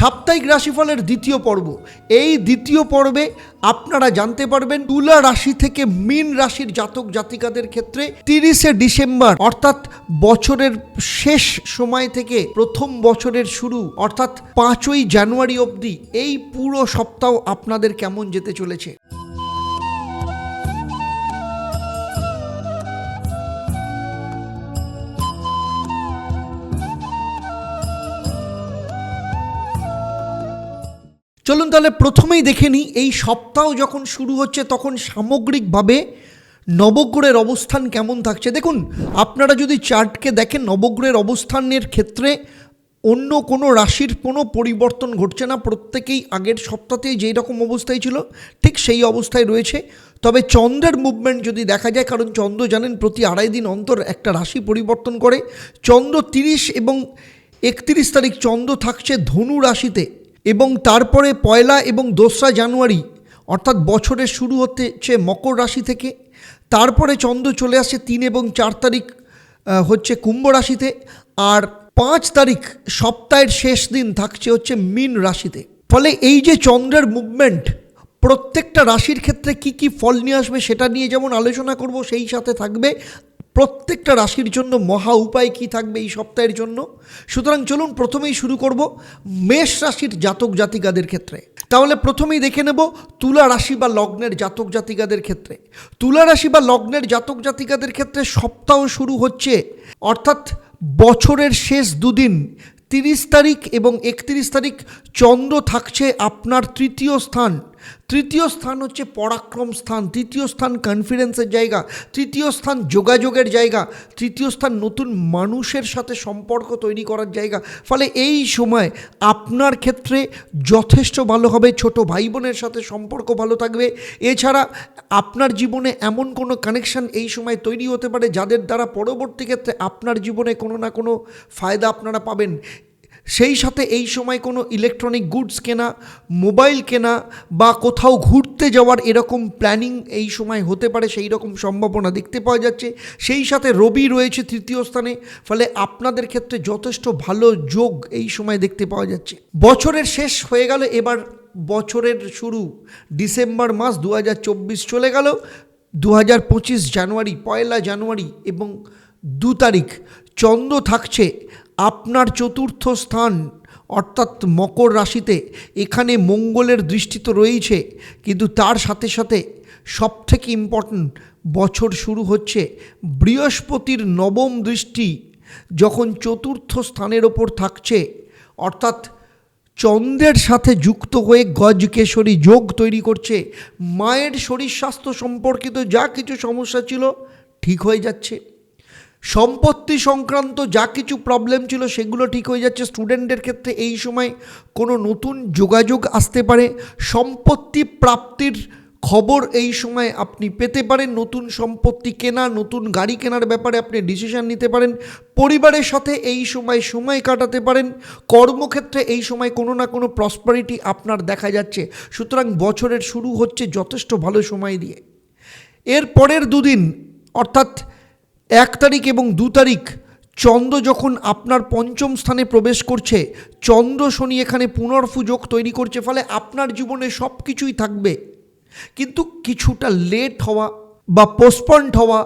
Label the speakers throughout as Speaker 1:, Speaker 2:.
Speaker 1: সাপ্তাহিক রাশিফলের দ্বিতীয় পর্ব। এই দ্বিতীয় পর্বে আপনারা জানতে পারবেন তুলা রাশি থেকে মীন রাশির জাতক জাতিকাদের ক্ষেত্রে 30শে ডিসেম্বর অর্থাৎ বছরের শেষ সময় থেকে প্রথম বছরের শুরু অর্থাৎ 5ই জানুয়ারি অবধি এই পুরো সপ্তাহ আপনাদের কেমন যেতে চলেছে। চলুন তাহলে প্রথমেই দেখে নিই এই সপ্তাহ যখন শুরু হচ্ছে তখন সামগ্রিকভাবে নবগ্রহের অবস্থান কেমন থাকছে। দেখুন, আপনারা যদি চার্টকে দেখেন নবগ্রহের অবস্থানের ক্ষেত্রে অন্য কোনো রাশির কোনো পরিবর্তন ঘটছে না, প্রত্যেকেই আগের সপ্তাহতেই যেই রকম অবস্থায় ছিল ঠিক সেই অবস্থায় রয়েছে। তবে চন্দ্রের মুভমেন্ট যদি দেখা যায়, কারণ চন্দ্র জানেন প্রতি 2.5 দিন অন্তর একটা রাশি পরিবর্তন করে। চন্দ্র 30 এবং 31 তারিখ চন্দ্র থাকছে ধনু রাশিতে এবং তারপরে 1 এবং 2 জানুয়ারি অর্থাৎ বছরের শুরু হচ্ছে মকর রাশি থেকে। তারপরে চন্দ্র চলে আসছে 3 এবং 4 তারিখ হচ্ছে কুম্ভ রাশিতে, আর 5 তারিখ সপ্তাহের শেষ দিন থাকছে হচ্ছে মীন রাশিতে। ফলে এই যে চন্দ্রের মুভমেন্ট প্রত্যেকটা রাশির ক্ষেত্রে কি কি ফল নিয়ে আসবে সেটা নিয়ে যেমন আলোচনা করব, সেই সাথে থাকবে প্রত্যেকটা রাশির জন্য মহা উপায় কী থাকবে এই সপ্তাহের জন্য। সুতরাং চলুন প্রথমেই শুরু করব মেষ রাশির জাতক জাতিকাদের ক্ষেত্রে। তাহলে প্রথমেই দেখে নেব তুলা রাশি বা লগ্নের জাতক জাতিকাদের ক্ষেত্রে। তুলা রাশি বা লগ্নের জাতক জাতিকাদের ক্ষেত্রে সপ্তাহ শুরু হচ্ছে অর্থাৎ বছরের শেষ দুদিন 30 তারিখ এবং 31 তারিখ চন্দ্র থাকছে আপনার তৃতীয় স্থান। তৃতীয় স্থান হচ্ছে পরাক্রম স্থান, তৃতীয় স্থান কনফিডেন্সের জায়গা, তৃতীয় স্থান যোগাযোগের জায়গা, তৃতীয় স্থান নতুন মানুষের সাথে সম্পর্ক তৈরি করার জায়গা। ফলে এই সময় আপনার ক্ষেত্রে যথেষ্ট ভালো হবে, ছোট ভাই বোনের সাথে সম্পর্ক ভালো থাকবে। এছাড়া আপনার জীবনে এমন কোনো কানেকশন এই সময় তৈরি হতে পারে যাদের দ্বারা পরবর্তী ক্ষেত্রে আপনার জীবনে কোনো না কোনো ফায়দা আপনারা পাবেন। সেই সাথে এই সময় কোনো ইলেকট্রনিক গুডস কেনা, মোবাইল কেনা বা কোথাও ঘুরতে যাওয়ার এরকম প্ল্যানিং এই সময় হতে পারে, সেই রকম সম্ভাবনা দেখতে পাওয়া যাচ্ছে। সেই সাথে রবি রয়েছে তৃতীয় স্থানে, ফলে আপনাদের ক্ষেত্রে যথেষ্ট ভালো যোগ এই সময় দেখতে পাওয়া যাচ্ছে। বছরের শেষ হয়ে গেল, এবার বছরের শুরু ডিসেম্বর মাস 2024 চলে গেল। 2025 জানুয়ারি 1 জানুয়ারি এবং 2 তারিখ চন্দ্র থাকছে আপনার চতুর্থ স্থান অর্থাৎ মকর রাশিতে। এখানে মঙ্গলের দৃষ্টি তো রয়েছে, কিন্তু তার সাথে সাথে সবথেকে ইম্পর্ট্যান্ট বছর শুরু হচ্ছে বৃহস্পতির নবম দৃষ্টি যখন চতুর্থ স্থানের ওপর থাকছে, অর্থাৎ চন্দ্রের সাথে যুক্ত হয়ে গজকেশরী যোগ তৈরি করছে। মায়ের শরীর স্বাস্থ্য সম্পর্কিত যা কিছু সমস্যা ছিল ঠিক হয়ে যাচ্ছে, সম্পত্তি সংক্রান্ত যা কিছু প্রবলেম ছিল সেগুলো ঠিক হয়ে যাচ্ছে। স্টুডেন্টদের ক্ষেত্রে এই সময় কোনো নতুন যোগাযোগ আসতে পারে, সম্পত্তি প্রাপ্তির খবর এই সময় আপনি পেতে পারেন, নতুন সম্পত্তি কেনা, নতুন গাড়ি কেনার ব্যাপারে আপনি ডিসিশন নিতে পারেন, পরিবারের সাথে এই সময় কাটাতে পারেন, কর্মক্ষেত্রে এই সময় কোনো না কোনো প্রসপারিটি আপনার দেখা যাচ্ছে। সুতরাং বছরের শুরু হচ্ছে যথেষ্ট ভালো সময় দিয়ে। এর পরের দুদিন অর্থাৎ 1 তারিখ এবং 2 তারিখ চন্দ্র যখন আপনার পঞ্চম স্থানে প্রবেশ করছে, চন্দ্র শনি এখানে পুনর্ফু যোগ তৈরি করছে। ফলে আপনার জীবনে সব কিছুই থাকবে, কিন্তু কিছুটা লেট হওয়া বা পোস্টপন্ড হওয়া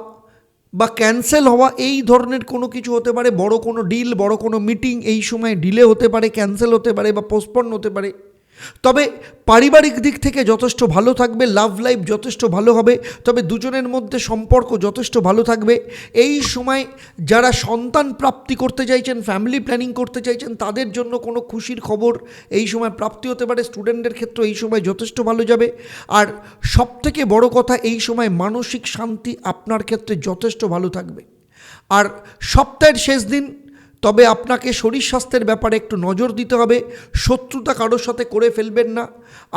Speaker 1: বা ক্যান্সেল হওয়া এই ধরনের কোনো কিছু হতে পারে। বড় কোনো ডিল, বড় কোনো মিটিং এই সময় ডিলে হতে পারে, ক্যান্সেল হতে পারে বা পোস্টপন্ড হতে পারে। তবে পারিবারিক দিক থেকে যথেষ্ট ভালো থাকবে, লাভ লাইফ যথেষ্ট ভালো হবে, তবে দুজনের মধ্যে সম্পর্ক যথেষ্ট ভালো থাকবে। এই সময় যারা সন্তান প্রাপ্তি করতে চাইছেন, ফ্যামিলি প্ল্যানিং করতে চাইছেন, তাদের জন্য কোনো খুশির খবর এই সময় প্রাপ্তি হতে পারে। স্টুডেন্টদের ক্ষেত্রে এই সময় যথেষ্ট ভালো যাবে। আর সবথেকে বড় কথা, এই সময় মানসিক শান্তি আপনার ক্ষেত্রে যথেষ্ট ভালো থাকবে। আর সপ্তাহের শেষ দিন, তবে আপনাকে শরীর স্বাস্থ্যের ব্যাপারে একটু নজর দিতে হবে, শত্রুতা কারোর সাথে করে ফেলবেন না।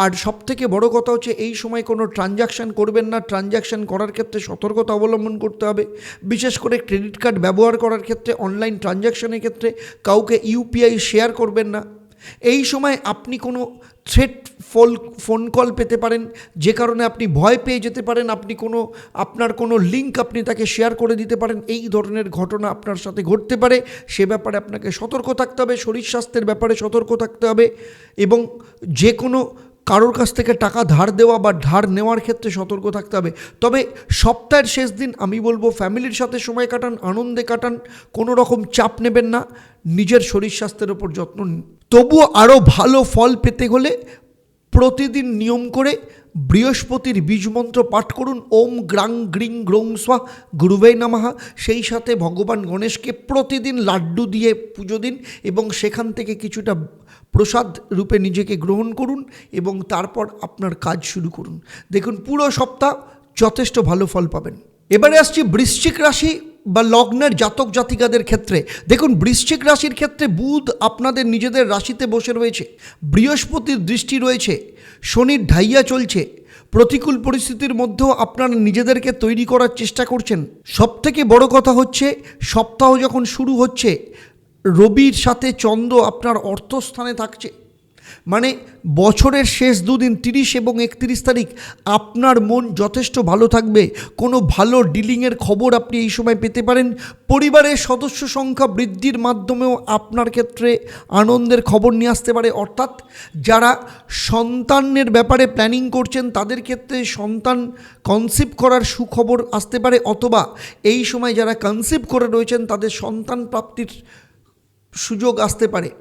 Speaker 1: আর সবথেকে বড় কথা হচ্ছে এই সময় কোনো ট্রানজ্যাকশান করবেন না, ট্রানজ্যাকশান করার ক্ষেত্রে সতর্কতা অবলম্বন করতে হবে। বিশেষ করে ক্রেডিট কার্ড ব্যবহার করার ক্ষেত্রে, অনলাইন ট্রানজ্যাকশানের ক্ষেত্রে কাউকে ইউপিআই শেয়ার করবেন না। এই সময় আপনি কোনো থ্রেট ফোন কল পেতে পারেন, যে কারণে আপনি ভয় পেয়ে যেতে পারেন, আপনার কোনো লিঙ্ক আপনি তাকে শেয়ার করে দিতে পারেন। এই ধরনের ঘটনা আপনার সাথে ঘটতে পারে, সে ব্যাপারে আপনাকে সতর্ক থাকতে হবে, শরীর স্বাস্থ্যের ব্যাপারে সতর্ক থাকতে হবে, এবং যে কোনো কারোর কাছ থেকে টাকা ধার দেওয়া বা ধার নেওয়ার ক্ষেত্রে সতর্ক থাকতে হবে। তবে সপ্তাহের শেষ দিন আমি বলবো ফ্যামিলির সাথে সময় কাটান, আনন্দে কাটান, কোনো রকম চাপ নেবেন না, নিজের শরীর স্বাস্থ্যের ওপর যত্ন নিন। তবুও আরও ভালো ফল পেতে হলে প্রতিদিন নিয়ম করে বৃহস্পতির বীজমন্ত্র পাঠ করুন, ওম গ্রাং গ্রিং গ্রৌং স্বাহা গুরুবে নমঃ। সেই সাথে ভগবান গণেশকে প্রতিদিন লাড্ডু দিয়ে পুজো দিন এবং সেখান থেকে কিছুটা প্রসাদ রূপে নিজেকে গ্রহণ করুন এবং তারপর আপনার কাজ শুরু করুন। দেখুন পুরো সপ্তাহ যথেষ্ট ভালো ফল পাবেন। এবারে আসছি বৃশ্চিক রাশি বা লগ্নের জাতক জাতিকাদের ক্ষেত্রে। দেখুন বৃশ্চিক রাশির ক্ষেত্রে বুধ আপনাদের নিজেদের রাশিতে বসে রয়েছে, বৃহস্পতির দৃষ্টি রয়েছে, শনির ঢাইয়া চলছে। প্রতিকূল পরিস্থিতির মধ্যেও আপনারা নিজেদেরকে তৈরি করার চেষ্টা করছেন। সবথেকে বড় কথা হচ্ছে সপ্তাহ যখন শুরু হচ্ছে, রবির সাথে চন্দ্র আপনার অর্থস্থানে থাকছে, মানে বছরের শেষ দুদিন 30 এবং 31 তারিখ আপনার মন যথেষ্ট ভালো থাকবে। কোনো ভালো ডিলিংয়ের খবর আপনি এই সময় পেতে পারেন। পরিবারের সদস্য সংখ্যা বৃদ্ধির মাধ্যমেও আপনার ক্ষেত্রে আনন্দের খবর নিয়ে আসতে পারে। অর্থাৎ যারা সন্তানের ব্যাপারে প্ল্যানিং করছেন তাদের ক্ষেত্রে সন্তান কনসিভ করার সুখবর আসতে পারে, অথবা এই সময় যারা কনসিভ করে রয়েছেন তাদের সন্তান প্রাপ্তির সুযোগ আসতে পারে।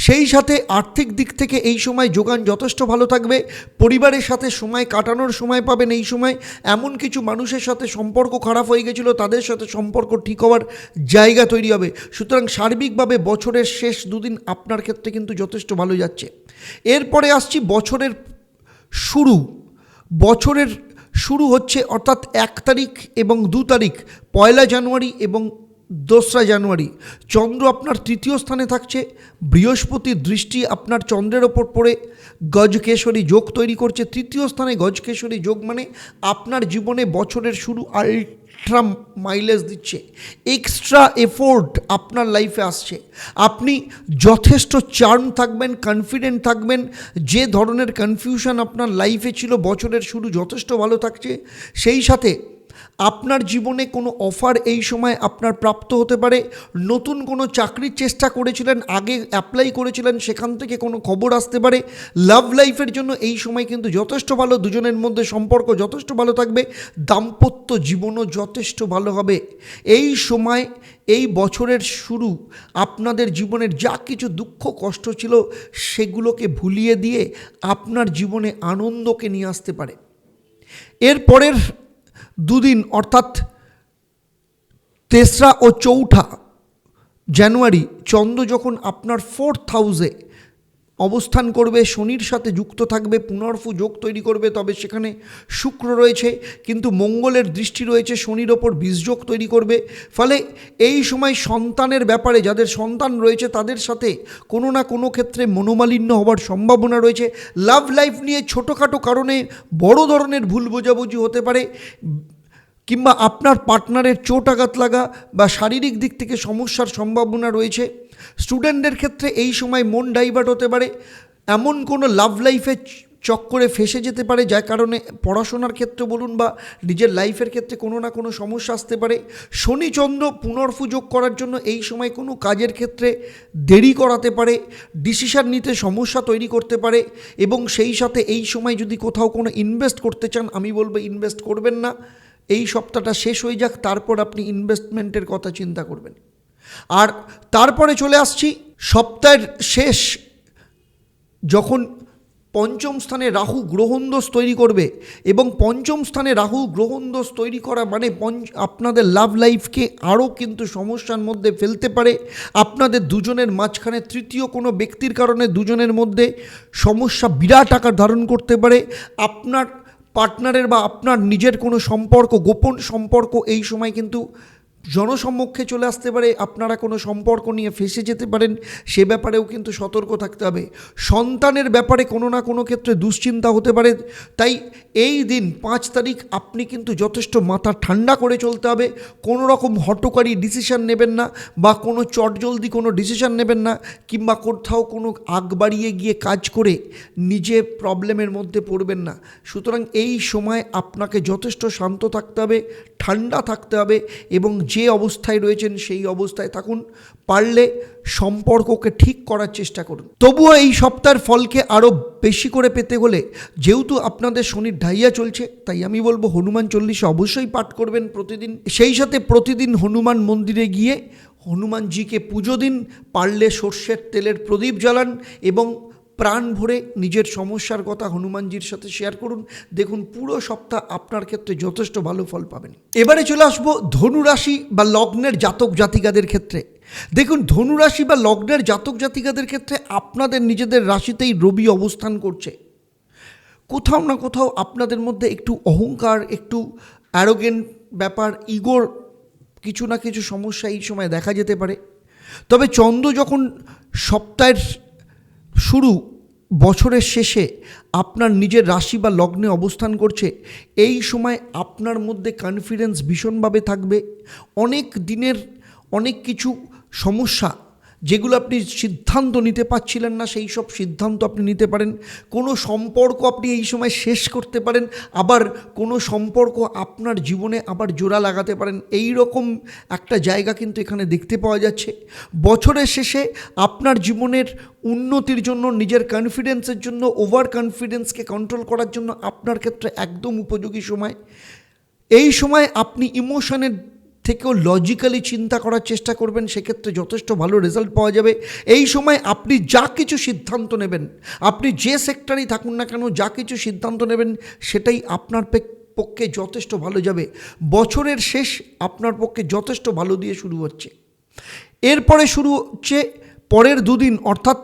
Speaker 1: সেই সাথে আর্থিক দিক থেকে এই সময় যোগান যথেষ্ট ভালো থাকবে। পরিবারের সাথে সময় কাটানোর সময় পাবেন এই সময়। এমন কিছু মানুষের সাথে সম্পর্ক খারাপ হয়ে গেছিলো, তাদের সাথে সম্পর্ক ঠিক হওয়ার জায়গা তৈরি হবে। সুতরাং সার্বিকভাবে বছরের শেষ দুদিন আপনার ক্ষেত্রে কিন্তু যথেষ্ট ভালো যাচ্ছে। এরপরে আসছি বছরের শুরু হচ্ছে, অর্থাৎ 1 তারিখ এবং 2 তারিখ, 1 জানুয়ারি এবং 2 জানুয়ারি। চন্দ্র আপনার তৃতীয় স্থানে থাকছে, বৃহস্পতির দৃষ্টি আপনার চন্দ্রের ওপর পড়ে গজকেশরী যোগ তৈরি করছে। তৃতীয় স্থানে গজকেশরী যোগ মানে আপনার জীবনে বছরের শুরু আলট্রা মাইলেজ দিচ্ছে, এক্সট্রা এফোর্ট আপনার লাইফে আসছে। আপনি যথেষ্ট চার্ম থাকবেন, কনফিডেন্ট থাকবেন। যে ধরনের কনফিউশন আপনার লাইফে ছিল বছরের শুরু যথেষ্ট ভালো থাকছে। সেই সাথে আপনার জীবনে কোনো অফার এই সময় আপনার প্রাপ্ত হতে পারে। নতুন কোনো চাকরির চেষ্টা করেছিলেন, আগে অ্যাপ্লাই করেছিলেন, সেখান থেকে কোনো খবর আসতে পারে। লাভ লাইফের জন্য এই সময় কিন্তু যথেষ্ট ভালো, দুজনের মধ্যে সম্পর্ক যথেষ্ট ভালো থাকবে, দাম্পত্য জীবনও যথেষ্ট ভালো হবে। এই সময় এই বছরের শুরু আপনাদের জীবনের যা কিছু দুঃখ কষ্ট ছিল সেগুলোকে ভুলিয়ে দিয়ে আপনার জীবনে আনন্দকে নিয়ে আসতে পারে। এরপরের দুদিন অর্থাৎ 3রা ও 4ঠা জানুয়ারি চন্দ্র যখন আপনার 4th হাউসে অবস্থান করবে, শনির সাথে যুক্ত থাকবে, পুনর্ফু যোগ তৈরি করবে। তবে সেখানে শুক্র রয়েছে, কিন্তু মঙ্গলের দৃষ্টি রয়েছে, শনির ওপর বীজযোগ তৈরি করবে। ফলে এই সময় সন্তানের ব্যাপারে যাদের সন্তান রয়েছে তাদের সাথে কোনো না কোনো ক্ষেত্রে মনোমালিন্য হওয়ার সম্ভাবনা রয়েছে। লাভ লাইফ নিয়ে ছোটোখাটো কারণে বড় ধরনের ভুল বোঝাবুঝি হতে পারে, কিংবা আপনার পার্টনারের চোট আঘাত লাগা বা শারীরিক দিক থেকে সমস্যার সম্ভাবনা রয়েছে। স্টুডেন্টদের ক্ষেত্রে এই সময় মন ডাইভার্ট হতে পারে, এমন কোনো লাভ লাইফে চক্করে ফেসে যেতে পারে যার কারণে পড়াশোনার ক্ষেত্রে বলুন বা নিজের লাইফের ক্ষেত্রে কোনো না কোনো সমস্যা আসতে পারে। শনি চন্দ্র পুনর্ফু যোগ করার জন্য এই সময় কোনো কাজের ক্ষেত্রে দেরি করাতে পারে, ডিসিশন নিতে সমস্যা তৈরি করতে পারে। এবং সেই সাথে এই সময় যদি কোথাও কোনো ইনভেস্ট করতে চান, আমি বলবো ইনভেস্ট করবেন না। এই সপ্তাহটা শেষ হয়ে যাক, তারপর আপনি ইনভেস্টমেন্টের কথা চিন্তা করবেন। আর তারপরে চলে আসছি সপ্তাহের শেষ, যখন 5ম স্থানে রাহু গ্রহণদোষ তৈরি করবে। এবং 5ম স্থানে রাহু গ্রহণদোষ তৈরি করা মানে আপনাদের লাভ লাইফকে আরও কিন্তু সমস্যার মধ্যে ফেলতে পারে। আপনাদের দুজনের মাঝখানে তৃতীয় কোনো ব্যক্তির কারণে দুজনের মধ্যে সমস্যা বিরাট আকার ধারণ করতে পারে। আপনার পার্টনারের বা আপনার নিজের কোনো সম্পর্ক, গোপন সম্পর্ক এই সময় কিন্তু জনসম্মুখে চলে আসতে পারে, আপনারা কোনো সম্পর্ক নিয়ে ফেঁসে যেতে পারেন, সে ব্যাপারেও কিন্তু সতর্ক থাকতে হবে। সন্তানের ব্যাপারে কোনো না কোনো ক্ষেত্রে দুশ্চিন্তা হতে পারে, তাই এই দিন 5 তারিখ আপনি কিন্তু যথেষ্ট মাথা ঠান্ডা করে চলতে হবে। কোনো রকম হঠকারী ডিসিশন নেবেন না, বা কোনো চটজলদি কোনো ডিসিশন নেবেন না, কিংবা কোথাও কোনো আগ বাড়িয়ে গিয়ে কাজ করে নিজে প্রবলেমের মধ্যে পড়বেন না। সুতরাং এই সময় আপনাকে যথেষ্ট শান্ত থাকতে হবে, ঠান্ডা থাকতে হবে, এবং যে অবস্থায় রয়েছেন সেই অবস্থায় থাকুন। পারলে সম্পর্ককে ঠিক করার চেষ্টা করুন। তবুও এই সপ্তাহের ফলকে আরও বেশি করে পেতে হলে, যেহেতু আপনাদের শনির ঢাইয়া চলছে, তাই আমি বলবো হনুমান চল্লিশা অবশ্যই পাঠ করবেন প্রতিদিন। সেই সাথে প্রতিদিন হনুমান মন্দিরে গিয়ে হনুমানজিকে পুজো দিন, পারলে সর্ষের তেলের প্রদীপ জ্বালান এবং প্রাণ ভরে নিজের সমস্যার কথা হনুমানজির সাথে শেয়ার করুন। দেখুন পুরো সপ্তাহ আপনার ক্ষেত্রে যথেষ্ট ভালো ফল পাবেন। এবারে চলে আসবো ধনুরাশি বা লগ্নের জাতক জাতিকাদের ক্ষেত্রে। দেখুন ধনুরাশি বা লগ্নের জাতক জাতিকাদের ক্ষেত্রে আপনাদের নিজেদের রাশিতেই রবি অবস্থান করছে। কোথাও না কোথাও আপনাদের মধ্যে একটু অহংকার, একটু অ্যারোগেন্ট ব্যাপার, ইগোর কিছু না কিছু সমস্যা এই সময় দেখা যেতে পারে। তবে চন্দ্র যখন সপ্তাহের শুরু, বছরের শেষে আপনার নিজের রাশি বা লগ্নে অবস্থান করছে, এই সময় আপনার মধ্যে কনফিডেন্স ভীষণভাবে থাকবে। অনেক দিনের অনেক কিছু সমস্যা যেগুলো আপনি সিদ্ধান্ত নিতে পারছিলেন না, সেই সব সিদ্ধান্ত আপনি নিতে পারেন। কোনো সম্পর্ক আপনি এই সময় শেষ করতে পারেন, আবার কোনো সম্পর্ক আপনার জীবনে আবার জোড়া লাগাতে পারেন। এই রকম একটা জায়গা কিন্তু এখানে দেখতে পাওয়া যাচ্ছে। বছরের শেষে আপনার জীবনের উন্নতির জন্য, নিজের কনফিডেন্সের জন্য, ওভার কনফিডেন্সকে কন্ট্রোল করার জন্য আপনার ক্ষেত্রে একদম উপযোগী সময়। এই সময় আপনি ইমোশনের থেকেও লজিক্যালি চিন্তা করার চেষ্টা করবেন, সেক্ষেত্রে যথেষ্ট ভালো রেজাল্ট পাওয়া যাবে। এই সময় আপনি যা কিছু সিদ্ধান্ত নেবেন, আপনি যে সেক্টরেই থাকুন না কেন, যা কিছু সিদ্ধান্ত নেবেন সেটাই আপনার পক্ষে যথেষ্ট ভালো যাবে। বছরের শেষ আপনার পক্ষে যথেষ্ট ভালো দিয়ে শুরু হচ্ছে। এরপরে শুরু হচ্ছে পরের দুদিন, অর্থাৎ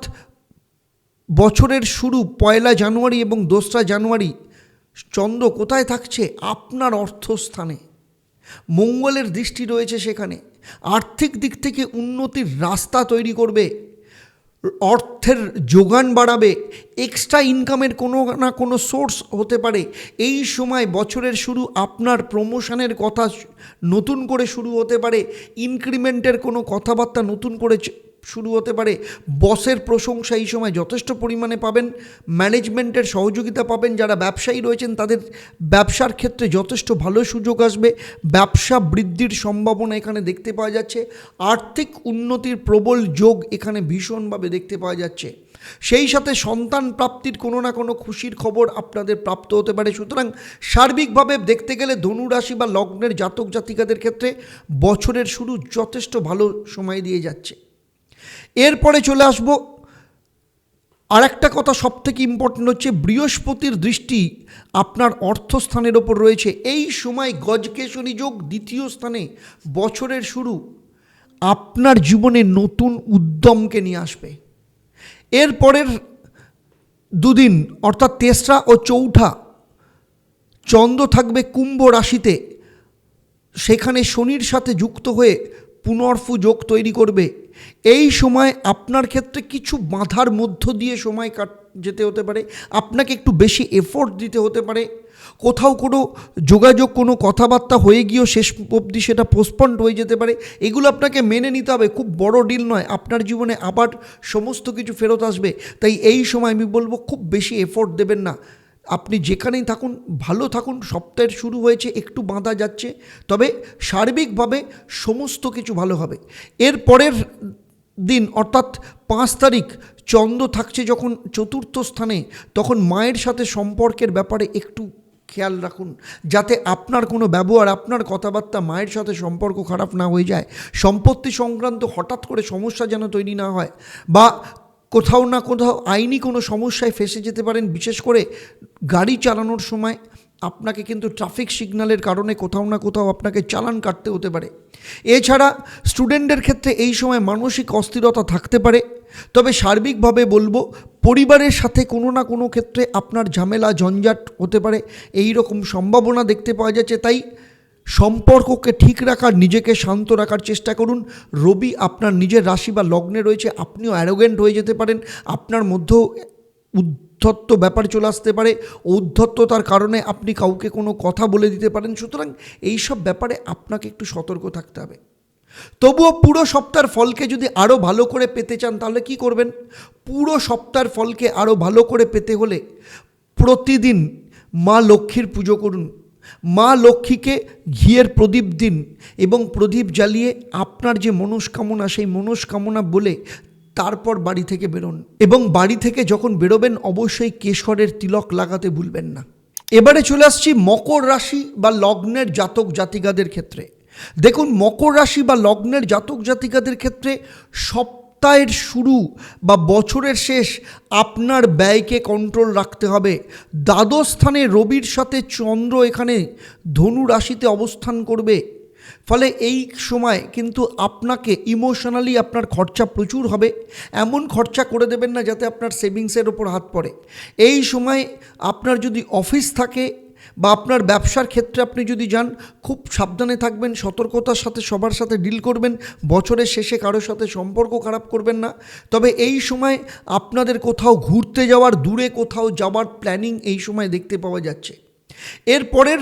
Speaker 1: বছরের শুরু 1 জানুয়ারি এবং 2 জানুয়ারি। চন্দ্র কোথায় থাকছে? আপনার অর্থস্থানে। মঙ্গলের দৃষ্টি রয়েছে সেখানে। আর্থিক দিক থেকে উন্নতির রাস্তা তৈরি করবে, অর্থের যোগান বাড়াবে, এক্সট্রা ইনকামের কোনো না কোনো সোর্স হতে পারে। এই সময় বছরের শুরু, আপনার প্রমোশনের কথা নতুন করে শুরু হতে পারে, ইনক্রিমেন্টের কোনো কথাবার্তা নতুন করে শুরু হতে পারে। বসের প্রশংসা এই সময় যথেষ্ট পরিমাণে পাবেন, ম্যানেজমেন্টের সহযোগিতা পাবেন। যারা ব্যবসায়ী রয়েছেন তাদের ব্যবসার ক্ষেত্রে যথেষ্ট ভালো সুযোগ আসবে, ব্যবসা বৃদ্ধির সম্ভাবনা এখানে দেখতে পাওয়া যাচ্ছে। আর্থিক উন্নতির প্রবল যোগ এখানে ভীষণভাবে দেখতে পাওয়া যাচ্ছে। সেই সাথে সন্তান প্রাপ্তির কোনো না কোনো খুশির খবর আপনাদের প্রাপ্ত হতে পারে। সুতরাং সার্বিকভাবে দেখতে গেলে ধনুরাশি বা লগ্নের জাতক জাতিকাদের ক্ষেত্রে বছরের শুরু যথেষ্ট ভালো সময় দিয়ে যাচ্ছে। এরপরে চলে আসবো আরেকটা কথা, সবথেকে ইম্পর্টেন্ট হচ্ছে বৃহস্পতির দৃষ্টি আপনার অর্থস্থানের ওপর রয়েছে। এই সময় গজকেশরী যোগ 2য় স্থানে। বছরের শুরু আপনার জীবনে নতুন উদ্যমকে নিয়ে আসবে। এরপরের দুদিন অর্থাৎ 3রা ও 4ঠা চন্দ্র থাকবে কুম্ভ রাশিতে, সেখানে শনির সাথে যুক্ত হয়ে পুনর্ফু যোগ তৈরি করবে। এই সময় আপনার ক্ষেত্রে কিছু বাধার মধ্য দিয়ে সময় যেতে হতে পারে, আপনাকে একটু বেশি এফোর্ট দিতে হতে পারে। কোথাও কোনো যোগাযোগ, কোনো কথাবার্তা হয়ে গিয়েও শেষ অবধি সেটা পোস্টপন্ড হয়ে যেতে পারে। এগুলো আপনাকে মেনে নিতে হবে, খুব বড় ডিল নয়, আপনার জীবনে আবার সমস্ত কিছু ফেরত আসবে। তাই এই সময় আমি বলবো খুব বেশি এফোর্ট দেবেন না, আপনি যেখানেই থাকুন ভালো থাকুন। সপ্তাহের শুরু হয়েছে, একটু বাঁধা যাচ্ছে, তবে সার্বিকভাবে সমস্ত কিছু ভালো হবে। এর পরের দিন অর্থাৎ 5 তারিখ চন্দ্র থাকছে যখন 4র্থ স্থানে, তখন মায়ের সাথে সম্পর্কের ব্যাপারে একটু খেয়াল রাখুন, যাতে আপনার কোনো ব্যবহার, আপনার কথাবার্তা মায়ের সাথে সম্পর্ক খারাপ না হয়ে যায়। সম্পত্তি সংক্রান্ত হঠাৎ করে সমস্যা যেন তৈরি না হয়, বা কোথাও না কোথাও আইনি কোনো সমস্যায় ফেঁসে যেতে পারেন। বিশেষ করে গাড়ি চালানোর সময় আপনাকে কিন্তু ট্রাফিক সিগন্যালের কারণে কোথাও না কোথাও আপনাকে চালান কাটতে হতে পারে। এছাড়া স্টুডেন্টদের ক্ষেত্রে এই সময় মানসিক অস্থিরতা থাকতে পারে। তবে সার্বিকভাবে বলবো পরিবারের সাথে কোনো না কোনো ক্ষেত্রে আপনার ঝামেলা ঝঞ্ঝাট হতে পারে, এই রকম সম্ভাবনা দেখতে পাওয়া যাচ্ছে। তাই সম্পর্ককে ঠিক রাখার, নিজেকে শান্ত রাখার চেষ্টা করুন। রবি আপনার নিজের রাশি বা লগ্নে রয়েছে, আপনিও অ্যারোগেন্ট হয়ে যেতে পারেন, আপনার মধ্যেও উদ্ধত্ত ব্যাপার চলে আসতে পারে, ঔদ্ধত্যতার কারণে আপনি কাউকে কোনো কথা বলে দিতে পারেন। সুতরাং এইসব ব্যাপারে আপনাকে একটু সতর্ক থাকতে হবে। তবুও পুরো সপ্তাহের ফলকে যদি আরও ভালো করে পেতে চান তাহলে কি করবেন? পুরো সপ্তাহের ফলকে আরও ভালো করে পেতে হলে প্রতিদিন মা লক্ষ্মীর পুজো করুন, মা লক্ষ্মীকে ঘিয়ের প্রদীপ দিন এবং প্রদীপ জ্বালিয়ে আপনার যে মনস্কামনা সেই মনস্কামনা বলে তারপর বাড়ি থেকে বেরোন। এবং বাড়ি থেকে যখন বেরোবেন অবশ্যই কেশরের তিলক লাগাতে ভুলবেন না। এবারে চলে আসছি মকর রাশি বা লগ্নের জাতক জাতিকাদের ক্ষেত্রে। দেখুন, মকর রাশি বা লগ্নের জাতক জাতিকাদের ক্ষেত্রে সপ্তাহের শুরু বা বছরের শেষ আপনার ব্যয়কে কন্ট্রোল রাখতে হবে। দ্বাদশ স্থানে রবির সাথে চন্দ্র এখানে ধনু রাশিতে অবস্থান করবে, ফলে এই সময় কিন্তু আপনাকে ইমোশনালি আপনার খরচা প্রচুর হবে। এমন খরচা করে দেবেন না যাতে আপনার সেভিংসের ওপর হাত পড়ে। এই সময় আপনার যদি অফিস থাকে বা আপনার ব্যবসার ক্ষেত্রে আপনি যদি যান, খুব সাবধানে থাকবেন, সতর্কতার সাথে সবার সাথে ডিল করবেন। বছরের শেষে কারোর সাথে সম্পর্ক খারাপ করবেন না। তবে এই সময় আপনাদের কোথাও ঘুরতে যাওয়ার, দূরে কোথাও যাওয়ার প্ল্যানিং এই সময় দেখতে পাওয়া যাচ্ছে। এরপরের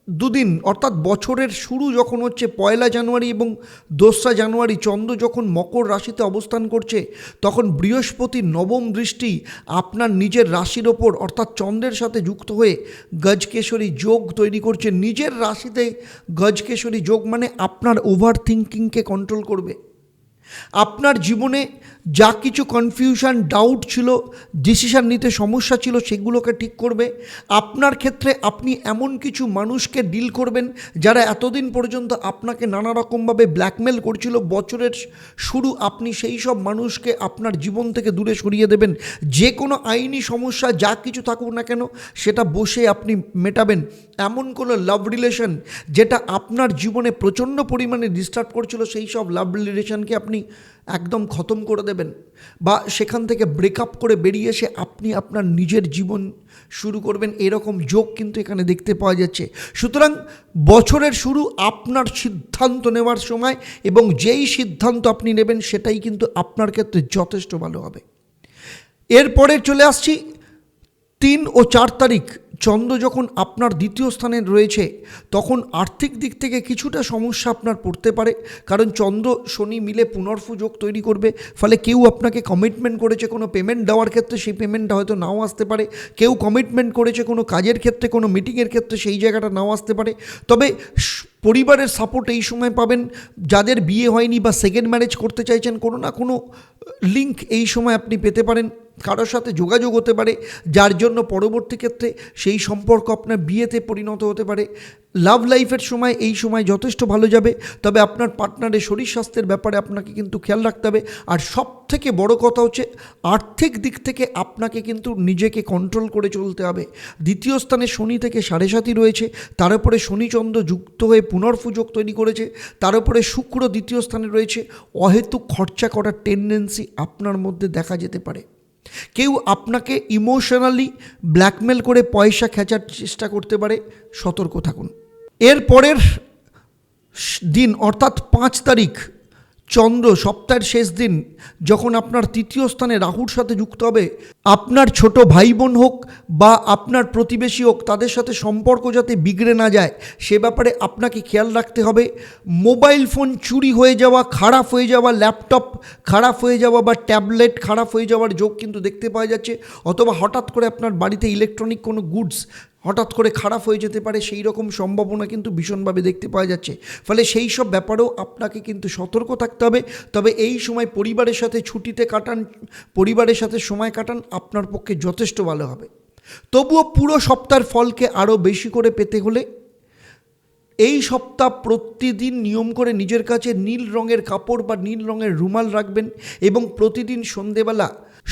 Speaker 1: দুদিন অর্থাৎ বছরের শুরু যখন হচ্ছে 1 জানুয়ারি এবং 2 জানুয়ারি, চন্দ্র যখন মকর রাশিতে অবস্থান করছে, তখন বৃহস্পতির নবম দৃষ্টি আপনার নিজের রাশির ওপর অর্থাৎ চন্দ্রের সাথে যুক্ত হয়ে গজকেশরী যোগ তৈরি করছে। নিজের রাশিতে গজকেশরী যোগ মানে আপনার ওভার থিঙ্কিংকে কন্ট্রোল করবে। আপনার জীবনে যা কিছু কনফিউশন, ডাউট ছিল, ডিসিশন নিতে সমস্যা ছিল, সেগুলোকে ঠিক করবে। আপনার ক্ষেত্রে আপনি এমন কিছু মানুষকে ডিল করবেন যারা এতদিন পর্যন্ত আপনাকে নানা রকমভাবে ব্ল্যাকমেল করছিল। বছরের শুরু আপনি সেই সব মানুষকে আপনার জীবন থেকে দূরে সরিয়ে দেবেন। যে কোনো আইনি সমস্যা যা কিছু থাকুক না কেন সেটা বসে আপনি মেটাবেন। এমন কোনো লাভ রিলেশন যেটা আপনার জীবনে প্রচণ্ড পরিমাণে ডিস্টার্ব করছিল, সেই সব লাভ রিলেশনকে আপনি একদম খতম করে দেবেন, বা সেখান থেকে ব্রেকআপ করে বেরিয়ে এসে আপনি আপনার নিজের জীবন শুরু করবেন। এরকম যোগ কিন্তু এখানে দেখতে পাওয়া যাচ্ছে। সুতরাং বছরের শুরু আপনার সিদ্ধান্ত নেওয়ার সময়, এবং যেই সিদ্ধান্ত আপনি নেবেন সেটাই কিন্তু আপনার ক্ষেত্রে যথেষ্ট ভালো হবে। এরপরে চলে আসছি 3 ও 4 তারিখ, চন্দ্র যখন আপনার দ্বিতীয় স্থানে রয়েছে তখন আর্থিক দিক থেকে কিছুটা সমস্যা আপনার পড়তে পারে, কারণ চন্দ্র শনি মিলে পুনর্ফু যোগ তৈরি করবে। ফলে কেউ আপনাকে কমিটমেন্ট করেছে কোনো পেমেন্ট দেওয়ার ক্ষেত্রে, সেই পেমেন্টটা হয়তো নাও আসতে পারে। কেউ কমিটমেন্ট করেছে কোনো কাজের ক্ষেত্রে, কোনো মিটিংয়ের ক্ষেত্রে, সেই জায়গাটা নাও আসতে পারে। তবে পরিবারের সাপোর্ট এই সময় পাবেন। যাদের বিয়ে হয়নি বা সেকেন্ড ম্যারেজ করতে চাইছেন, কোনো না কোনো লিঙ্ক এই সময় আপনি পেতে পারেন, কারোর সাথে যোগাযোগ হতে পারে, যার জন্য পরবর্তী ক্ষেত্রে সেই সম্পর্ক আপনার বিয়েতে পরিণত হতে পারে। লাভ লাইফের সময় এই সময় যথেষ্ট ভালো যাবে, তবে আপনার পার্টনারের শরীর স্বাস্থ্যের ব্যাপারে আপনাকে কিন্তু খেয়াল রাখতে হবে। আর সব থেকে বড় কথা হচ্ছে আর্থিক দিক থেকে আপনাকে কিন্তু নিজেকে কন্ট্রোল করে চলতে হবে। দ্বিতীয় স্থানে শনি থেকে 7.5 রয়েছে, তার উপরে শনিচন্দ্র যুক্ত হয়ে পুনর্ফু যোগ তৈরি করেছে, তার উপরে শুক্র দ্বিতীয় স্থানে রয়েছে। অহেতুক খরচা করার টেন্ডেন্সি আপনার মধ্যে দেখা যেতে পারে। কেউ আপনাকে ইমোশনালি ব্ল্যাকমেল করে পয়সা খেচার চেষ্টা করতে পারে, সতর্ক থাকুন। এর পরের দিন অর্থাৎ 5 তারিখ, চন্দ্র সপ্তাহের শেষ দিন যখন আপনার তৃতীয় স্থানে রাহুর সাথে যুক্ত হবে, আপনার ছোট ভাই বোন হোক বা আপনার প্রতিবেশী হোক, তাদের সাথে সম্পর্ক যাতে বিগড়ে না যায় সে ব্যাপারে আপনাকে খেয়াল রাখতে হবে। মোবাইল ফোন চুরি হয়ে যাওয়া, খারাপ হয়ে যাওয়া, ল্যাপটপ খারাপ হয়ে যাওয়া বা ট্যাবলেট খারাপ হয়ে যাওয়ার যোগ কিন্তু দেখতে পাওয়া যাচ্ছে, অথবা হঠাৎ করে আপনার বাড়িতে ইলেকট্রনিক কোনো গুডস হঠাৎ করে খারাপ হয়ে যেতে পারে, সেই রকম সম্ভাবনা কিন্তু ভীষণভাবে দেখতে পাওয়া যাচ্ছে। ফলে সেই সব ব্যাপারেও আপনাকে কিন্তু সতর্ক থাকতে হবে। তবে এই সময় পরিবারের সাথে ছুটিতে কাটান, পরিবারের সাথে সময় কাটান, আপনার পক্ষে যথেষ্ট ভালো হবে। তবুও পুরো সপ্তাহের ফলকে আরও বেশি করে পেতে হলে এই সপ্তাহ প্রতিদিন নিয়ম করে নিজের কাছে নীল রঙের কাপড় বা নীল রঙের রুমাল রাখবেন, এবং প্রতিদিন সন্ধেবেলা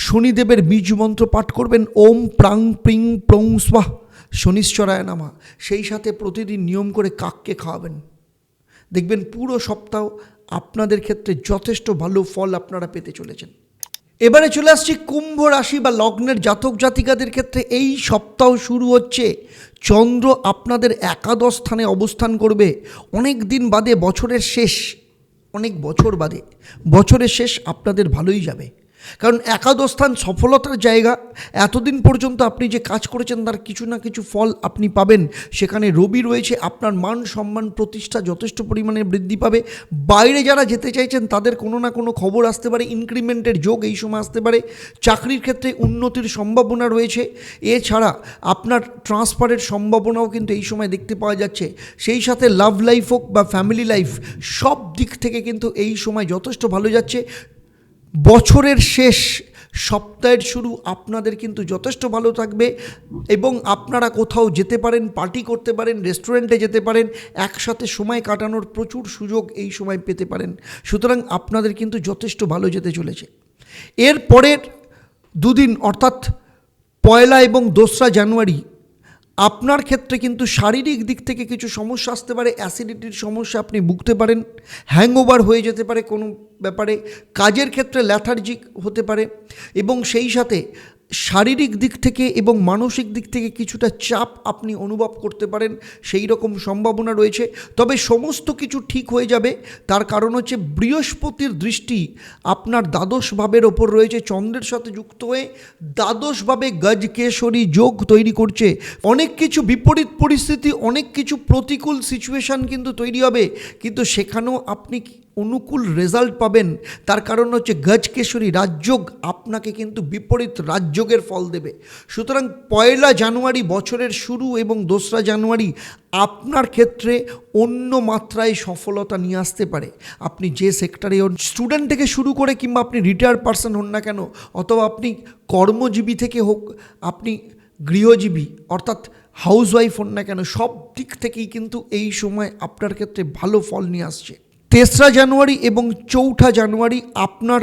Speaker 1: শনিদেবের বীজ মন্ত্র পাঠ করবেন, ওম প্রাং প্রিং প্রং স্বাহ শনিশ্চরায় নামা। সেই সাথে প্রতিদিন নিয়ম করে কাককে খাওয়াবেন। দেখবেন পুরো সপ্তাহ আপনাদের ক্ষেত্রে যথেষ্ট ভালো ফল আপনারা পেতে চলেছেন। এবারে চলে আসছি কুম্ভ রাশি বা লগ্নের জাতক জাতিকাদের ক্ষেত্রে এই সপ্তাহ শুরু হচ্ছে। চন্দ্র আপনাদের একাদশ স্থানে অবস্থান করবে। অনেক দিন বাদে, বছরের শেষ, অনেক বছর বাদে বছরের শেষ আপনাদের ভালোই যাবে, কারণ একাদশ স্থান সফলতার জায়গা। এতদিন পর্যন্ত আপনি যে কাজ করেছেন তার কিছু না কিছু ফল আপনি পাবেন। সেখানে রবি রয়েছে, আপনার মান সম্মান প্রতিষ্ঠা যথেষ্ট পরিমাণে বৃদ্ধি পাবে। বাইরে যারা যেতে চাইছেন তাদের কোনো না কোনো খবর আসতে পারে, ইনক্রিমেন্টের যোগ এই সময় আসতে পারে। চাকরির ক্ষেত্রে উন্নতির সম্ভাবনা রয়েছে। এছাড়া আপনার ট্রান্সফারের সম্ভাবনাও কিন্তু এই সময় দেখতে পাওয়া যাচ্ছে। সেই সাথে লাভ লাইফ হোক বা ফ্যামিলি লাইফ, সব দিক থেকে কিন্তু এই সময় যথেষ্ট ভালো যাচ্ছে। বছরের শেষ, সপ্তাহের শুরু আপনাদের কিন্তু যথেষ্ট ভালো থাকবে এবং আপনারা কোথাও যেতে পারেন, পার্টি করতে পারেন, রেস্টুরেন্টে যেতে পারেন, একসাথে সময় কাটানোর প্রচুর সুযোগ এই সময় পেতে পারেন। সুতরাং আপনাদের কিন্তু যথেষ্ট ভালো যেতে চলেছে। এর পরের দুদিন অর্থাৎ 1 এবং 2 জানুয়ারি আপনার ক্ষেত্রে কিন্তু শারীরিক দিক থেকে কিছু সমস্যা আসতে পারে। অ্যাসিডিটির সমস্যা আপনি ভুগতে পারেন, হ্যাংওভার হয়ে যেতে পারে কোনো ব্যাপারে, কাজের ক্ষেত্রে ল্যাথার্জিক হতে পারে এবং সেই সাথে শারীরিক দিক থেকে এবং মানসিক দিক থেকে কিছুটা চাপ আপনি অনুভব করতে পারেন, সেই রকম সম্ভাবনা রয়েছে। তবে সমস্ত কিছু ঠিক হয়ে যাবে, তার কারণ হচ্ছে বৃহস্পতির দৃষ্টি আপনার দ্বাদশ ভাবের ওপর রয়েছে, চন্দ্রের সাথে যুক্ত হয়ে দ্বাদশভাবে গজকেশরী যোগ তৈরি করছে। অনেক কিছু বিপরীত পরিস্থিতি, অনেক কিছু প্রতিকূল সিচুয়েশান কিন্তু তৈরি হবে, কিন্তু সেখানেও আপনি অনুকূল রেজাল্ট পাবেন। তার কারণ হচ্ছে গজকেশরী রাজযোগ আপনাকে কিন্তু বিপরীত রাজযোগের ফল দেবে। সুতরাং 1 জানুয়ারি বছরের শুরু এবং 2 জানুয়ারি আপনার ক্ষেত্রে অন্য মাত্রায় সফলতা নিয়ে আসতে পারে। আপনি যে সেক্টরে হন, স্টুডেন্ট থেকে শুরু করে কিংবা আপনি রিটায়ার্ড পারসন হন না কেন, অথবা আপনি কর্মজীবী থেকে হোক, আপনি গৃহজীবী অর্থাৎ হাউসওয়াইফ হন না কেন, সব দিক থেকেই কিন্তু এই সময় আপনার ক্ষেত্রে ভালো ফল নিয়ে আসছে। 3 জানুয়ারি এবং 4 জানুয়ারি আপনার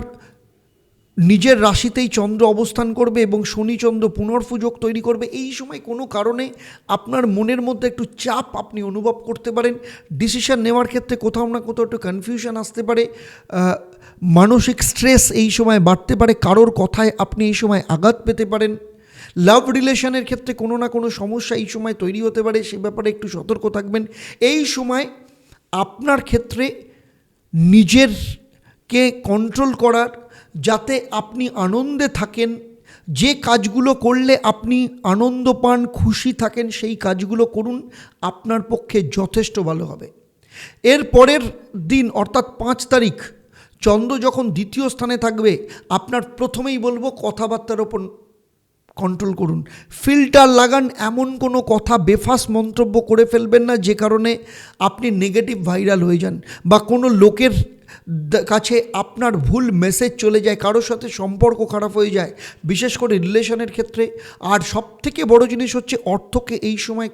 Speaker 1: নিজের রাশিতেই চন্দ্র অবস্থান করবে এবং শনি চন্দ্র পুনর্ফুযোগ তৈরি করবে। এই সময় কোনো কারণে আপনার মনের মধ্যে একটু চাপ আপনি অনুভব করতে পারেন। ডিসিশন নেওয়ার ক্ষেত্রে কোথাও না কোথাও একটু কনফিউশন আসতে পারে, মানসিক স্ট্রেস এই সময় বাড়তে পারে, কারোর কথায় আপনি এই সময় আঘাত পেতে পারেন। লাভ রিলেশনের ক্ষেত্রে কোনো না কোনো সমস্যা এই সময় তৈরি হতে পারে, সে ব্যাপারে একটু সতর্ক থাকবেন। এই সময় আপনার ক্ষেত্রে নিজেরকে কন্ট্রোল করার, যাতে আপনি আনন্দে থাকেন, যে কাজগুলো করলে আপনি আনন্দ পান, খুশি থাকেন, সেই কাজগুলো করুন, আপনার পক্ষে যথেষ্ট ভালো হবে। এর পরের দিন অর্থাৎ 5 তারিখ চন্দ্র যখন দ্বিতীয় স্থানে থাকবে, আপনার প্রথমেই বলবো কথাবার্তার ওপর কন্ট্রোল করুন। ফিল্টার লাগান, এমন কোনো কথা বেফাস মন্তব্য করে ফেলবেন না যে কারণে আপনি নেগেটিভ ভাইরাল হয়ে যান বা কোনো লোকের কাছে আপনার ভুল মেসেজ চলে যায়, কারোর সাথে সম্পর্ক খারাপ হয়ে যায়, বিশেষ করে রিলেশনের ক্ষেত্রে। আর সবথেকে বড় জিনিস হচ্ছে অর্থকে এই সময়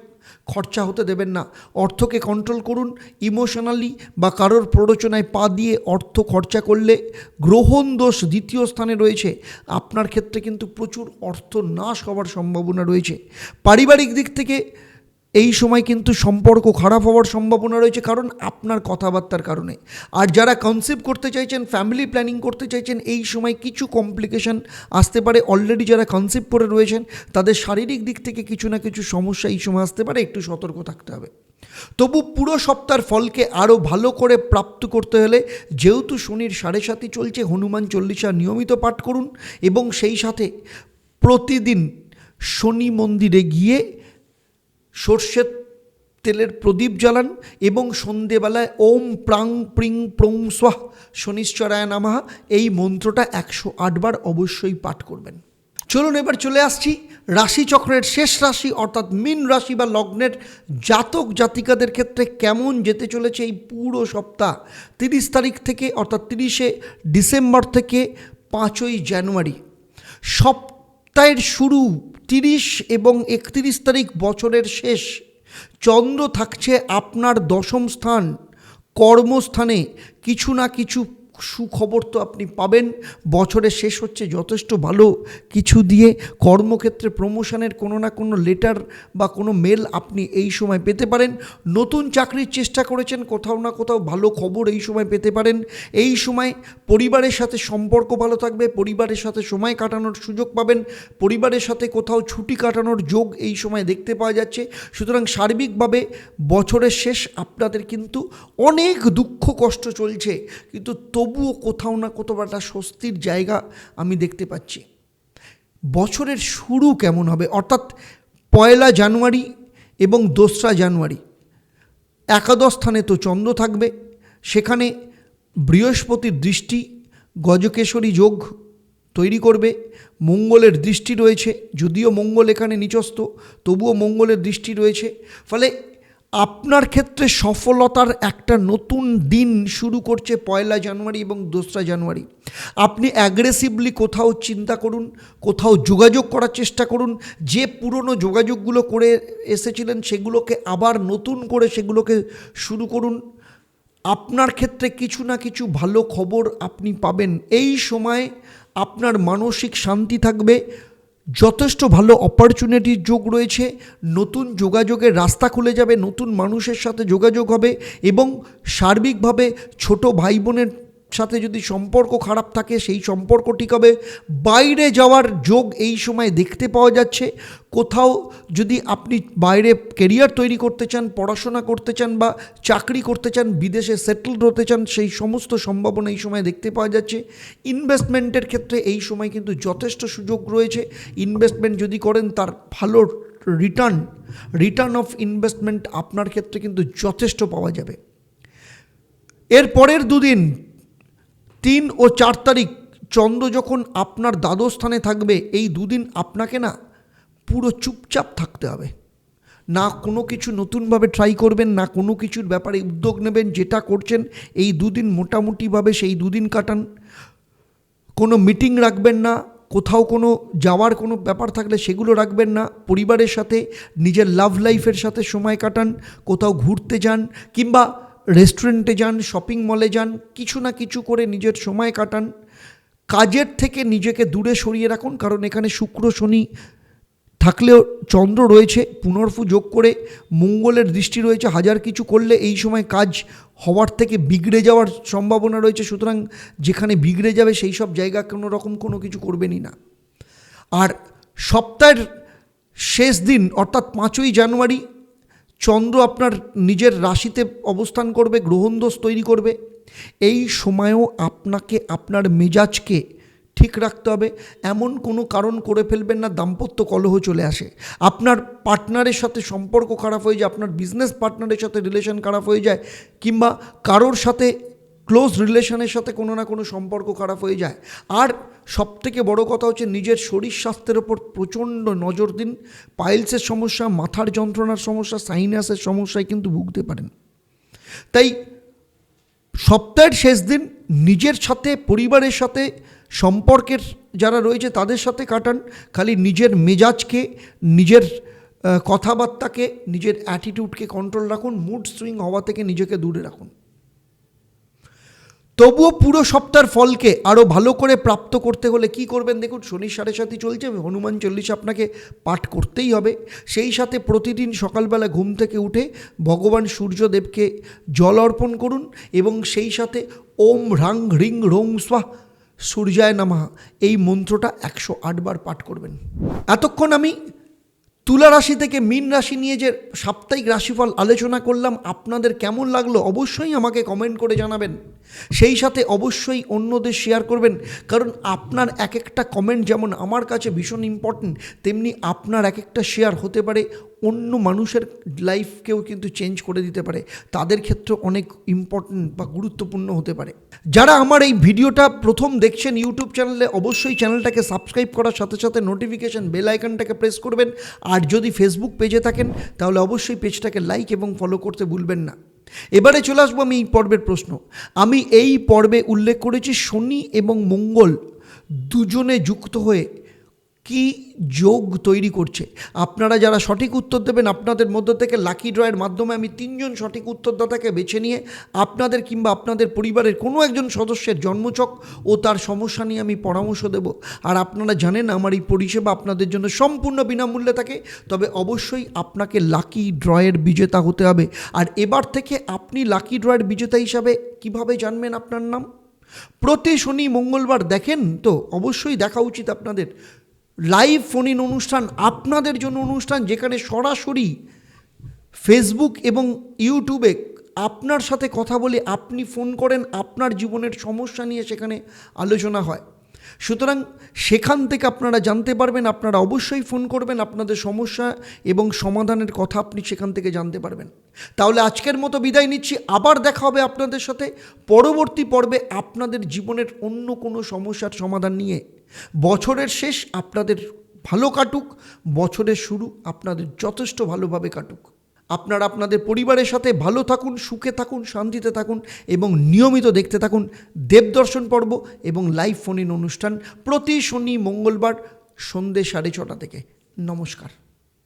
Speaker 1: খরচা হতে দেবেন না। অর্থকে কন্ট্রোল করুন। ইমোশনালি বা কারোর প্ররোচনায় পা দিয়ে অর্থ খরচা করলে, গ্রহণ দোষ দ্বিতীয় স্থানে রয়েছে, আপনার ক্ষেত্রে কিন্তু প্রচুর অর্থ নাশ হওয়ার সম্ভাবনা রয়েছে। পারিবারিক দিক থেকে এই সময় কিন্তু সম্পর্ক খারাপ হওয়ার সম্ভাবনা রয়েছে, কারণ আপনার কথাবার্তার কারণে। আর যারা কনসেপ্ট করতে চাইছেন, ফ্যামিলি প্ল্যানিং করতে চাইছেন, এই সময় কিছু কমপ্লিকেশন আসতে পারে। অলরেডি যারা কনসেপ্ট করে রয়েছেন তাদের শারীরিক দিক থেকে কিছু না কিছু সমস্যা এই সময় আসতে পারে, একটু সতর্ক থাকতে হবে। তবু পুরো সপ্তাহের ফলকে আরও ভালো করে প্রাপ্ত করতে হলে, যেহেতু শনির 7.5 চলছে, হনুমান চল্লিশা নিয়মিত পাঠ করুন এবং সেই সাথে প্রতিদিন শনি মন্দিরে গিয়ে সর্ষের তেলের প্রদীপ জ্বালান এবং সন্ধেবেলায় ওম প্রাং প্রিং প্রং স্বাহ শনিশ্চরায় নমঃ এই মন্ত্রটা 108 বার অবশ্যই পাঠ করবেন। চলুন এবার চলে আসছি রাশিচক্রের শেষ রাশি অর্থাৎ মীন রাশি বা লগ্নের জাতক জাতিকাদের ক্ষেত্রে কেমন যেতে চলেছে এই পুরো সপ্তাহ। 30 তারিখ থেকে অর্থাৎ 30শে ডিসেম্বর থেকে 5ই জানুয়ারি, সপ্তাহের শুরু 30 এবং 31 তারিখ, বছরের শেষ। চন্দ্র থাকছে আপনার দশম স্থান, কর্মস্থানে কিছু না কিছু সুখবর তো আপনি পাবেন। বছরের শেষ হচ্ছে যথেষ্ট ভালো কিছু দিয়ে। কর্মক্ষেত্রে প্রমোশনের কোনো না কোনো লেটার বা কোনো মেল আপনি এই সময় পেতে পারেন। নতুন চাকরির চেষ্টা করেছেন, কোথাও না কোথাও ভালো খবর এই সময় পেতে পারেন। এই সময় পরিবারের সাথে সম্পর্ক ভালো থাকবে, পরিবারের সাথে সময় কাটানোর সুযোগ পাবেন, পরিবারের সাথে কোথাও ছুটি কাটানোর যোগ এই সময় দেখতে পাওয়া যাচ্ছে। সুতরাং সার্বিকভাবে বছরের শেষ আপনাদের কিন্তু অনেক দুঃখ কষ্ট চলছে, কিন্তু তবুও কোথাও না কোথাও একটা স্বস্তির জায়গা আমি দেখতে পাচ্ছি। বছরের শুরু কেমন হবে, অর্থাৎ 1 জানুয়ারি এবং 2 জানুয়ারি একাদশ স্থানে তো চন্দ্র থাকবে, সেখানে বৃহস্পতির দৃষ্টি গজকেশরী যোগ তৈরি করবে। মঙ্গলের দৃষ্টি রয়েছে, যদিও মঙ্গল এখানে নিচস্থ, তবুও মঙ্গলের দৃষ্টি রয়েছে। ফলে আপনার ক্ষেত্রে সফলতার একটা নতুন দিন শুরু করছে 1 জানুয়ারি এবং 2 জানুয়ারি। আপনি অ্যাগ্রেসিভলি কোথাও চিন্তা করুন, কোথাও যোগাযোগ করার চেষ্টা করুন। যে পুরনো যোগাযোগগুলো করে এসেছিলেন সেগুলোকে আবার নতুন করে সেগুলোকে শুরু করুন। আপনার ক্ষেত্রে কিছু না কিছু ভালো খবর আপনি পাবেন। এই সময় আপনার মানসিক শান্তি থাকবে, যথেষ্ট ভালো অপরচুনিটির যোগ রয়েছে, নতুন যোগাযোগের রাস্তা খুলে যাবে, নতুন মানুষের সাথে যোগাযোগ হবে এবং সার্বিকভাবে ছোট ভাই বোনের সাথে যদি সম্পর্ক খারাপ থাকে সেই সম্পর্ক ঠিক হবে। বাইরে যাওয়ার যোগ এই সময় দেখতে পাওয়া যাচ্ছে। কোথাও যদি আপনি বাইরে কেরিয়ার তৈরি করতে চান, পড়াশোনা করতে চান বা চাকরি করতে চান, বিদেশে সেটেলড হতে চান, সেই সমস্ত সম্ভাবনা এই সময় দেখতে পাওয়া যাচ্ছে। ইনভেস্টমেন্টের ক্ষেত্রে এই সময় কিন্তু যথেষ্ট সুযোগ রয়েছে। ইনভেস্টমেন্ট যদি করেন তার ভালো রিটার্ন অফ ইনভেস্টমেন্ট আপনার ক্ষেত্রে কিন্তু যথেষ্ট পাওয়া যাবে। এর পরের দুদিন 3 ও 4 তারিখ চন্দ্র যখন আপনার দ্বাদশ স্থানে থাকবে, এই দুদিন আপনাকে না পুরো চুপচাপ থাকতে হবে। না কোনো কিছু নতুনভাবে ট্রাই করবেন, না কোনো কিছুর ব্যাপারে উদ্যোগ নেবেন। যেটা করছেন এই দুদিন মোটামুটিভাবে সেই দুদিন কাটান। কোনো মিটিং রাখবেন না, কোথাও কোনো যাওয়ার কোনো ব্যাপার থাকলে সেগুলো রাখবেন না। পরিবারের সাথে, নিজের লাভ লাইফের সাথে সময় কাটান, কোথাও ঘুরতে যান কিংবা রেস্টুরেন্টে যান, শপিং মলে যান, কিছু না কিছু করে নিজের সময় কাটান। কাজের থেকে নিজেকে দূরে সরিয়ে রাখুন, কারণ এখানে শুক্র শনি থাকলেও চন্দ্র রয়েছে, পুনর্ফু যোগ করে মঙ্গলের দৃষ্টি রয়েছে। হাজার কিছু করলে এই সময় কাজ হওয়ার থেকে বিগড়ে যাওয়ার সম্ভাবনা রয়েছে। সুতরাং যেখানে বিগড়ে যাবে সেই সব জায়গা কোনো রকম কোনো কিছু করবেনই না। আর সপ্তাহের শেষ দিন অর্থাৎ 5ই জানুয়ারি চন্দ্র আপনার নিজের রাশিতে অবস্থান করবে, গ্রহণদোষ তৈরি করবে। এই সময়েও আপনাকে আপনার মেজাজকে ঠিক রাখতে হবে। এমন কোনো কারণ করে ফেলবেন না দাম্পত্য কলহ চলে আসে, আপনার পার্টনারের সাথে সম্পর্ক খারাপ হয়ে যায়, আপনার বিজনেস পার্টনারের সাথে রিলেশন খারাপ হয়ে যায়, কিংবা কারোর সাথে ক্লোজ রিলেশনের সাথে কোনো না কোনো সম্পর্ক খারাপ হয়ে যায়। আর সবথেকে বড় কথা হচ্ছে নিজের শরীর স্বাস্থ্যের ওপর প্রচণ্ড নজর দিন। পাইলসের সমস্যা, মাথার যন্ত্রণার সমস্যা, সাইনাসের সমস্যায় কিন্তু ভুগতে পারেন। তাই সপ্তাহের শেষ দিন নিজের সাথে, পরিবারের সাথে, সম্পর্কের যারা রয়েছে তাদের সাথে কাটান। খালি নিজের মেজাজকে, নিজের কথাবার্তাকে, নিজের অ্যাটিটিউডকে কন্ট্রোল রাখুন। মুড সুইং হওয়া থেকে নিজেকে দূরে রাখুন। তবুও পুরো সপ্তাহের ফলকে আরও ভালো করে প্রাপ্ত করতে হলে কি করবেন দেখুন, শনির 7.5 চলছে, হনুমান চল্লিশা আপনাকে পাঠ করতেই হবে। সেই সাথে প্রতিদিন সকালবেলা ঘুম থেকে উঠে ভগবান সূর্যদেবকে জল অর্পণ করুন এবং সেই সাথে ওম হ্রাং হ্রিং রোং স্বাহ সূর্যায় নমঃ এই মন্ত্রটা 108 বার পাঠ করবেন। এতক্ষণ আমি তুলা রাশি থেকে মীন রাশি নিয়ে যে সাপ্তাহিক রাশিফল আলোচনা করলাম, আপনাদের কেমন লাগলো অবশ্যই আমাকে কমেন্ট করে জানাবেন। সেই সাথে অবশ্যই অন্যদের শেয়ার করবেন, কারণ আপনার এক একটা কমেন্ট যেমন আমার কাছে ভীষণ ইম্পর্টেন্ট, তেমনি আপনার এক একটা শেয়ার হতে পারে অন্য মানুষের লাইফকেও কিন্তু চেঞ্জ করে দিতে পারে, তাদের ক্ষেত্রে অনেক ইম্পর্টেন্ট বা গুরুত্বপূর্ণ হতে পারে। যারা আমার এই ভিডিওটা প্রথম দেখছেন ইউটিউব চ্যানেলে, অবশ্যই চ্যানেলটাকে সাবস্ক্রাইব করার সাথে সাথে নোটিফিকেশান বেল আইকনটাকে প্রেস করবেন। আর যদি ফেসবুক পেজে থাকেন তাহলে অবশ্যই পেজটাকে লাইক এবং ফলো করতে ভুলবেন না। এবারে চলে আসবো আমি এই পর্বের প্রশ্ন। আমি এই পর্বে উল্লেখ করেছি শনি এবং মঙ্গল দুজনে যুক্ত হয়ে কি যোগ তৈরি করছে। আপনারা যারা সঠিক উত্তর দেবেন, আপনাদের মধ্য থেকে লাকি ড্রয়ের মাধ্যমে আমি 3জন সঠিক উত্তরদাতাকে বেছে নিয়ে আপনাদের কিংবা আপনাদের পরিবারের কোনো একজন সদস্যের জন্মছক ও তার সমস্যা নিয়ে আমি পরামর্শ দেব। আর আপনারা জানেন আমার এই পরিষেবা আপনাদের জন্য সম্পূর্ণ বিনামূল্যে থাকে। তবে অবশ্যই আপনাকে লাকি ড্রয়ের বিজেতা হতে হবে। আর এবার থেকে আপনি লাকি ড্রয়ের বিজেতা হিসাবে কিভাবে জানবেন আপনার নাম? প্রতি শনি মঙ্গলবার দেখেন তো, অবশ্যই দেখা উচিত আপনাদের। লাইভ ফোন ইন অনুষ্ঠান, আপনাদের জন্য অনুষ্ঠান, যেখানে সরাসরি ফেসবুক এবং ইউটিউবে আপনার সাথে কথা বলে আপনি ফোন করেন, আপনার জীবনের সমস্যা নিয়ে সেখানে আলোচনা হয়। সুতরাং সেখান থেকে আপনারা জানতে পারবেন, আপনারা অবশ্যই ফোন করবেন, আপনাদের সমস্যা এবং সমাধানের কথা আপনি সেখান থেকে জানতে পারবেন। তাহলে আজকের মতো বিদায় নিচ্ছি, আবার দেখা হবে আপনাদের সাথে পরবর্তী পর্বে আপনাদের জীবনের অন্য কোনো সমস্যার সমাধান নিয়ে। বছরের শেষ আপনাদের ভালো কাটুক, বছরের শুরু আপনাদের যথেষ্ট ভালোভাবে কাটুক। আপনারা আপনাদের পরিবারের সাথে ভালো থাকুন, সুখে থাকুন, শান্তিতে থাকুন এবং নিয়মিত দেখতে থাকুন দেবদর্শন পর্ব এবং লাইভ ফোন ইন অনুষ্ঠান প্রতি শনি মঙ্গলবার সন্ধ্যে 6:30 থেকে। নমস্কার।